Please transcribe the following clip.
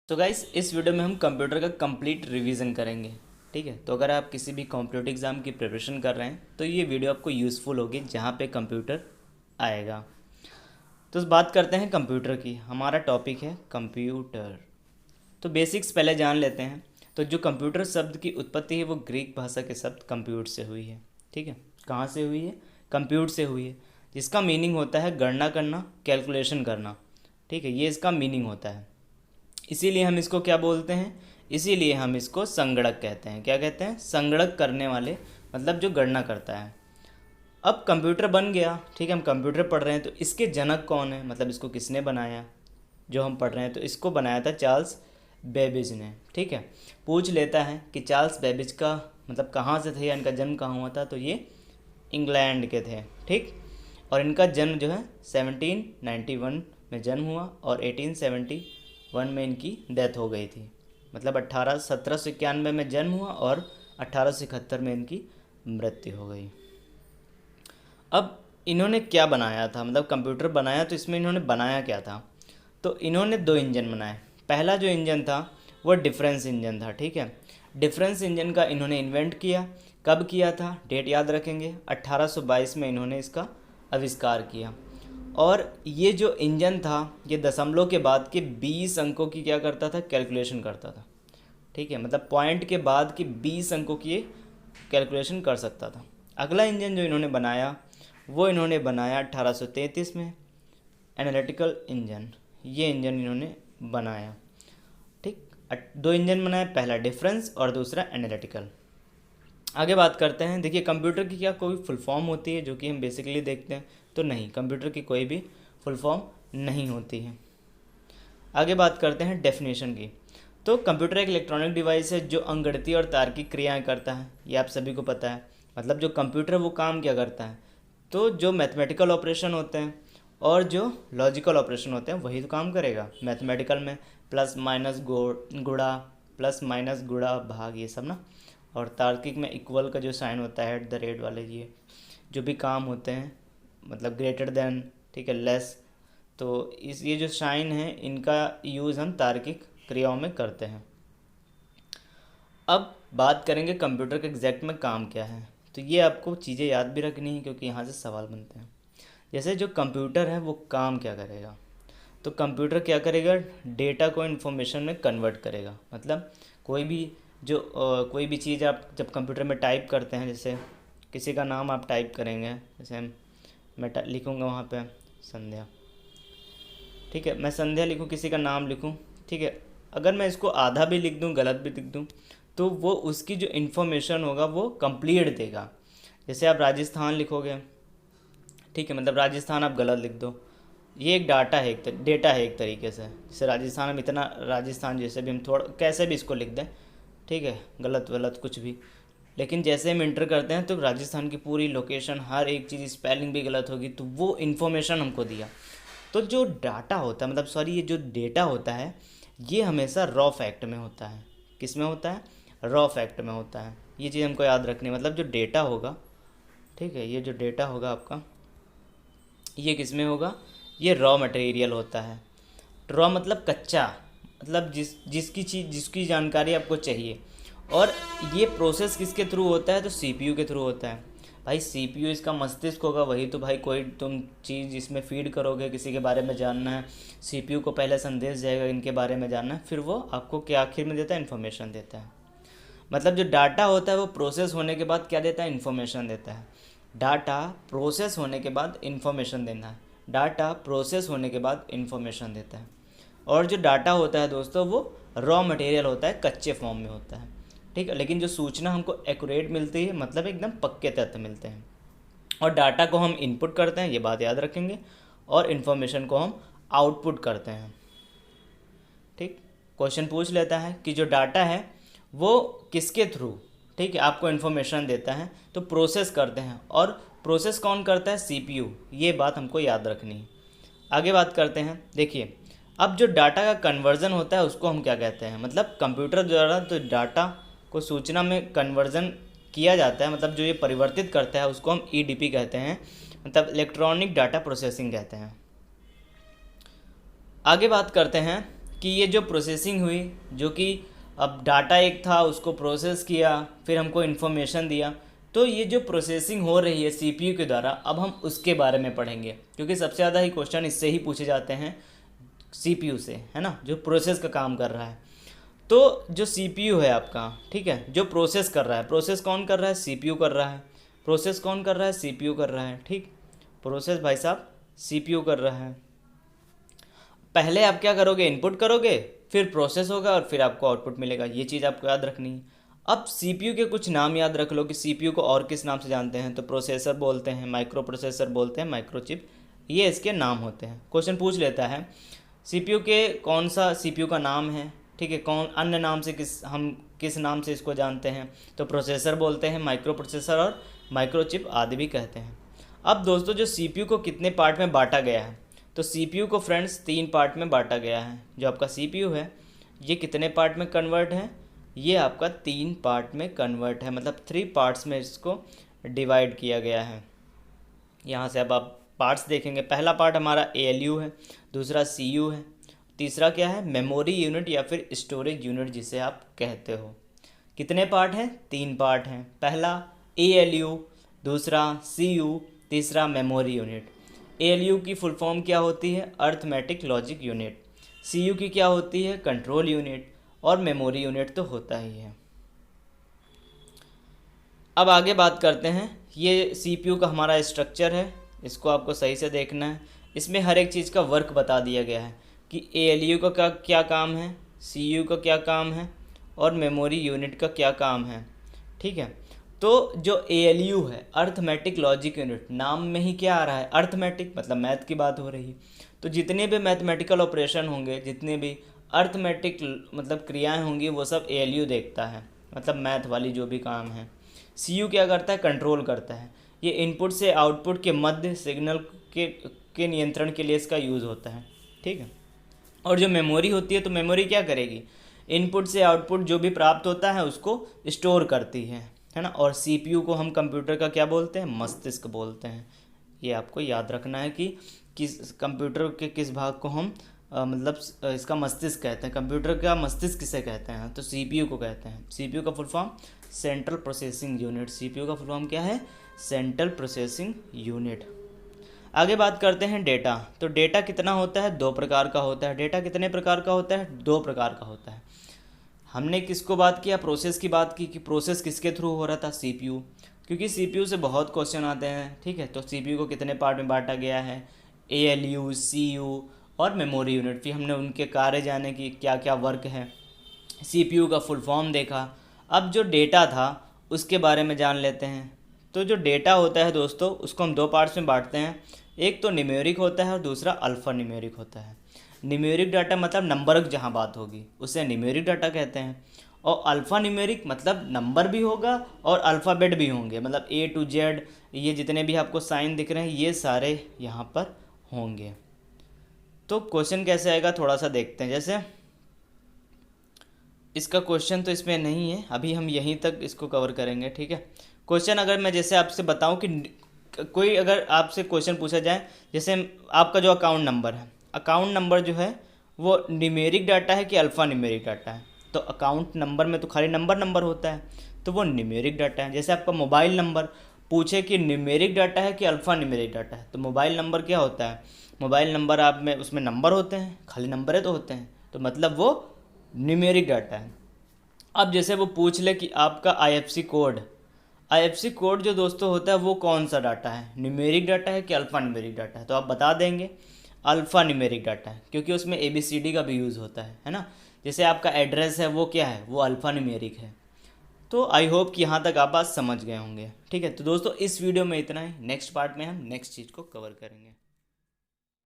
तो गाइस इस वीडियो में हम कंप्यूटर का कंप्लीट रिवीजन करेंगे। ठीक है, तो अगर आप किसी भी कॉम्पिटिटिव एग्ज़ाम की प्रिपरेशन कर रहे हैं तो ये वीडियो आपको यूज़फुल होगी जहाँ पे कंप्यूटर आएगा। तो बात करते हैं कंप्यूटर की। हमारा टॉपिक है कंप्यूटर। तो बेसिक्स पहले जान लेते हैं। तो जो कंप्यूटर शब्द की उत्पत्ति है वो ग्रीक भाषा के शब्द कंप्यूट से हुई है। ठीक है, कहाँ से हुई है? कंप्यूट से हुई है, जिसका मीनिंग होता है गणना करना, कैलकुलेशन करना। ठीक है, ये इसका मीनिंग होता है। इसीलिए हम इसको क्या बोलते हैं? इसीलिए हम इसको संगणक कहते हैं। क्या कहते हैं? संगणक करने वाले, मतलब जो गणना करता है। अब कंप्यूटर बन गया, ठीक है, हम कंप्यूटर पढ़ रहे हैं तो इसके जनक कौन है, मतलब इसको किसने बनाया? जो हम पढ़ रहे हैं तो इसको बनाया था चार्ल्स बेबेज ने। ठीक है, पूछ लेता है कि चार्ल्स बेबेज का मतलब कहाँ से थे या इनका जन्म कहाँ हुआ था, तो ये इंग्लैंड के थे। ठीक, और इनका जन्म जो है 1791 में जन्म हुआ और 1871 में इनकी डेथ हो गई थी। मतलब 1791 में जन्म हुआ और 1871 में इनकी मृत्यु हो गई। अब इन्होंने क्या बनाया था, मतलब कंप्यूटर बनाया तो इसमें इन्होंने बनाया क्या था? तो इन्होंने दो इंजन बनाए। पहला जो इंजन था वो डिफरेंस इंजन था। ठीक है, डिफरेंस इंजन का इन्होंने इन्वेंट किया। कब किया था? डेट याद रखेंगे, 1822 में इन्होंने इसका आविष्कार किया। और ये जो इंजन था ये दशमलव के बाद के 20 अंकों की क्या करता था? कैलकुलेशन करता था। ठीक है, मतलब पॉइंट के बाद की 20 अंकों की कैलकुलेशन कर सकता था। अगला इंजन जो इन्होंने बनाया वो इन्होंने बनाया 1833 में, एनालिटिकल इंजन। ये इंजन इन्होंने बनाया। ठीक, दो इंजन बनाए, पहला डिफरेंस और दूसरा एनालिटिकल। आगे बात करते हैं। देखिए, कंप्यूटर की क्या कोई फुल फॉर्म होती है जो कि हम बेसिकली देखते हैं? तो नहीं, कंप्यूटर की कोई भी फुल फॉर्म नहीं होती है। आगे बात करते हैं डेफिनेशन की। तो कंप्यूटर एक इलेक्ट्रॉनिक डिवाइस है जो अंकगणितीय और तार्किक क्रियाएं करता है। ये आप सभी को पता है। मतलब जो कंप्यूटर वो काम क्या करता है? तो जो मैथमेटिकल ऑपरेशन होते हैं और जो लॉजिकल ऑपरेशन होते हैं वही तो काम करेगा। मैथमेटिकल में प्लस माइनस गुणा, प्लस माइनस गुणा भाग, ये सब ना। और तार्किक में इक्वल का जो साइन होता है एट द रेट वाले, ये जो भी काम होते हैं, मतलब ग्रेटर देन, ठीक है, लेस, तो इस ये जो साइन है इनका यूज़ हम तार्किक क्रियाओं में करते हैं। अब बात करेंगे कंप्यूटर के एग्जैक्ट में काम क्या है। तो ये आपको चीज़ें याद भी रखनी है क्योंकि यहाँ से सवाल बनते हैं। जैसे जो कंप्यूटर है वो काम क्या करेगा? तो कंप्यूटर क्या करेगा? डेटा को इन्फॉर्मेशन में कन्वर्ट करेगा। मतलब कोई भी चीज़ आप जब कंप्यूटर में टाइप करते हैं, जैसे किसी का नाम आप टाइप करेंगे, जैसे मैं लिखूँगा वहाँ पे संध्या। ठीक है, मैं संध्या लिखूँ, किसी का नाम लिखूँ। ठीक है, अगर मैं इसको आधा भी लिख दूँ, गलत भी लिख दूँ, तो वो उसकी जो इन्फॉर्मेशन होगा वो कंप्लीट देगा। जैसे आप राजस्थान लिखोगे, ठीक है, मतलब राजस्थान आप गलत लिख दो, ये एक डाटा है, डेटा है एक तरीके से। जैसे राजस्थान हम इतना, राजस्थान जैसे भी हम थोड़ा कैसे भी इसको लिख दें, ठीक है, गलत वलत कुछ भी, लेकिन जैसे हम इंटर करते हैं तो राजस्थान की पूरी लोकेशन, हर एक चीज़, स्पेलिंग भी गलत होगी तो वो इन्फॉर्मेशन हमको दिया। तो जो डाटा होता है, मतलब सॉरी, ये जो डेटा होता है ये हमेशा रॉ फैक्ट में होता है। किस में होता है? रॉ फैक्ट में होता है। ये चीज़ हमको याद रखनी है। मतलब जो डेटा होगा, ठीक है, ये जो डेटा होगा आपका, ये किस में होगा? ये रॉ मटेरियल होता है। रॉ मतलब कच्चा, मतलब जिसकी जानकारी आपको चाहिए। और ये प्रोसेस किसके थ्रू होता है? तो सीपीयू के थ्रू होता है। भाई सीपीयू इसका मस्तिष्क होगा, वही तो भाई कोई तुम चीज़ इसमें फीड करोगे, किसी के बारे में जानना है, सीपीयू को पहले संदेश जाएगा इनके बारे में जानना है, फिर वो आपको क्या आखिर में देता है? इन्फॉर्मेशन देता है। मतलब जो डाटा होता है वो प्रोसेस होने के बाद क्या देता है? इन्फॉर्मेशन देता है। डाटा प्रोसेस होने के बाद इन्फॉर्मेशन देना है। डाटा प्रोसेस होने के बाद इन्फॉर्मेशन देता है। और जो डाटा होता है दोस्तों वो रॉ मटेरियल होता है, कच्चे फॉर्म में होता है। ठीक है, लेकिन जो सूचना हमको एक्यूरेट मिलती है, मतलब एकदम पक्के तथ्य मिलते हैं। और डाटा को हम इनपुट करते हैं, ये बात याद रखेंगे, और इन्फॉर्मेशन को हम आउटपुट करते हैं। ठीक, क्वेश्चन पूछ लेता है कि जो डाटा है वो किसके थ्रू, ठीक है, आपको इन्फॉर्मेशन देता है, तो प्रोसेस करते हैं। और प्रोसेस कौन करता है? सीपीयू। ये बात हमको याद रखनी है। आगे बात करते हैं। देखिए, अब जो डाटा का कन्वर्जन होता है उसको हम क्या कहते हैं? मतलब कंप्यूटर द्वारा तो डाटा को सूचना में कन्वर्जन किया जाता है, मतलब जो ये परिवर्तित करता है उसको हम ईडीपी कहते हैं, मतलब इलेक्ट्रॉनिक डाटा प्रोसेसिंग कहते हैं। आगे बात करते हैं कि ये जो प्रोसेसिंग हुई, जो कि अब डाटा एक था उसको प्रोसेस किया, फिर हमको इन्फॉर्मेशन दिया, तो ये जो प्रोसेसिंग हो रही है सीपीयू के द्वारा, अब हम उसके बारे में पढ़ेंगे, क्योंकि सबसे ज़्यादा ही क्वेश्चन इससे ही पूछे जाते हैं सीपीयू से, है ना, जो प्रोसेस का काम कर रहा है। तो जो सीपीयू है आपका, ठीक है, जो प्रोसेस कर रहा है, प्रोसेस कौन कर रहा है, सीपीयू कर रहा है। प्रोसेस कौन कर रहा है, सीपीयू कर रहा है, ठीक, प्रोसेस भाई साहब सीपीयू कर रहा है। पहले आप क्या करोगे, इनपुट करोगे, फिर प्रोसेस होगा और फिर आपको आउटपुट मिलेगा। ये चीज़ आपको याद रखनी है। अब सीपीयू के कुछ नाम याद रख लो कि सीपीयू को और किस नाम से जानते हैं, तो प्रोसेसर बोलते हैं, माइक्रो प्रोसेसर बोलते हैं, माइक्रोचिप, ये इसके नाम होते हैं। क्वेश्चन पूछ लेता है सीपीयू के कौन सा सीपीयू का नाम है, ठीक है, कौन अन्य नाम से हम किस नाम से इसको जानते हैं, तो प्रोसेसर बोलते हैं, माइक्रो प्रोसेसर और माइक्रोचिप आदि भी कहते हैं। अब दोस्तों जो सीपीयू को कितने पार्ट में बांटा गया है, तो सीपीयू को फ्रेंड्स 3 पार्ट में बांटा गया है। जो आपका सीपीयू है ये कितने पार्ट में कन्वर्ट है, ये आपका 3 पार्ट में कन्वर्ट है, मतलब 3 पार्ट्स में इसको डिवाइड किया गया है। यहाँ से अब आप पार्ट्स देखेंगे, पहला पार्ट हमारा एएलयू है, दूसरा सीयू है, तीसरा क्या है, मेमोरी यूनिट या फिर स्टोरेज यूनिट जिसे आप कहते हो। कितने पार्ट हैं, 3 पार्ट हैं, पहला एएलयू, दूसरा सीयू, तीसरा मेमोरी यूनिट। एएलयू की फुल फॉर्म क्या होती है, अर्थमेटिक लॉजिक यूनिट। सीयू की क्या होती है, कंट्रोल यूनिट, और मेमोरी यूनिट तो होता ही है। अब आगे बात करते हैं, ये सीपीयू का हमारा स्ट्रक्चर है, इसको आपको सही से देखना है। इसमें हर एक चीज़ का वर्क बता दिया गया है कि एएलयू का क्या काम है, सीयू का क्या काम है और मेमोरी यूनिट का क्या काम है, ठीक है। तो जो एएलयू है अर्थमेटिक लॉजिक यूनिट, नाम में ही क्या आ रहा है, अर्थमेटिक, मतलब मैथ की बात हो रही है। तो जितने भी मैथमेटिकल ऑपरेशन होंगे, जितने भी अर्थमेटिक मतलब क्रियाएं होंगी, वो सब एएलयू देखता है, मतलब मैथ वाली जो भी काम है। सीयू क्या करता है, कंट्रोल करता है, ये इनपुट से आउटपुट के मध्य सिग्नल के नियंत्रण के लिए इसका यूज़ होता है, ठीक है। और जो मेमोरी होती है, तो मेमोरी क्या करेगी, इनपुट से आउटपुट जो भी प्राप्त होता है उसको स्टोर करती है ना। और सीपीयू को हम कंप्यूटर का क्या बोलते हैं, मस्तिष्क बोलते हैं। ये आपको याद रखना है कि किस कंप्यूटर के किस भाग को हम मतलब इसका मस्तिष्क कहते हैं। कंप्यूटर का मस्तिष्क किसे कहते हैं, तो सीपीयू को कहते हैं। सीपीयू का full form central processing unit, CPU का फुल फॉर्म क्या है, सेंट्रल प्रोसेसिंग यूनिट। आगे बात करते हैं डेटा। तो डेटा कितना होता है, 2 प्रकार का होता है। डेटा कितने प्रकार का होता है, 2 प्रकार का होता है। हमने किसको बात किया, प्रोसेस की बात की कि प्रोसेस किसके थ्रू हो रहा था, सीपीयू, क्योंकि सीपीयू से बहुत क्वेश्चन आते हैं, ठीक है। तो सीपीयू को कितने पार्ट में बांटा गया है, एएलयू, सीयू और मेमोरी यूनिट। फिर हमने उनके कार्य जाने की क्या क्या वर्क है, सीपीयू का फुल फॉर्म देखा। अब जो डेटा था उसके बारे में जान लेते हैं। तो जो डेटा होता है दोस्तों, उसको हम 2 पार्ट्स में बांटते हैं, एक तो न्यूमेरिक होता है और दूसरा अल्फ़ा न्यूमेरिक होता है। न्यूमेरिक डाटा मतलब नंबर की जहाँ बात होगी उसे न्यूमेरिक डाटा कहते हैं, और अल्फ़ा न्यूमेरिक मतलब नंबर भी होगा और अल्फ़ाबेट भी होंगे, मतलब A to Z, ये जितने भी आपको साइन दिख रहे हैं ये सारे यहाँ पर होंगे। तो क्वेश्चन कैसे आएगा थोड़ा सा देखते हैं। जैसे इसका क्वेश्चन तो इसमें नहीं है, अभी हम यहीं तक इसको कवर करेंगे, ठीक है। क्वेश्चन अगर मैं जैसे आपसे बताऊं कि कोई अगर आपसे क्वेश्चन पूछा जाए, जैसे आपका जो अकाउंट नंबर है, अकाउंट नंबर जो है वो न्यूमेरिक डाटा है कि अल्फ़ा न्यूमेरिक डाटा है, तो अकाउंट नंबर में तो खाली नंबर होता है, तो वो न्यूमेरिक डाटा है। जैसे आपका मोबाइल नंबर पूछे कि न्यूमेरिक डाटा है कि अल्फ़ा न्यूमेरिक डाटा है, तो मोबाइल नंबर क्या होता है, मोबाइल नंबर आप में उसमें नंबर होते हैं, खाली नंबर है तो होते हैं, तो मतलब वो न्यूमेरिक डाटा है। अब जैसे वो पूछ ले कि आपका आईएफएससी कोड जो दोस्तों होता है वो कौन सा डाटा है, न्यूमेरिक डाटा है कि अल्फ़ा न्यूमेरिक डाटा है, तो आप बता देंगे अल्फ़ा न्यूमेरिक डाटा है, क्योंकि उसमें ABCD का भी यूज़ होता है ना। जैसे आपका एड्रेस है वो क्या है, वो अल्फ़ा न्यूमेरिक है। तो आई होप कि यहाँ तक आप बात समझ गए होंगे, ठीक है। तो दोस्तों इस वीडियो में इतना ही, नेक्स्ट पार्ट में हम नेक्स्ट चीज़ को कवर करेंगे।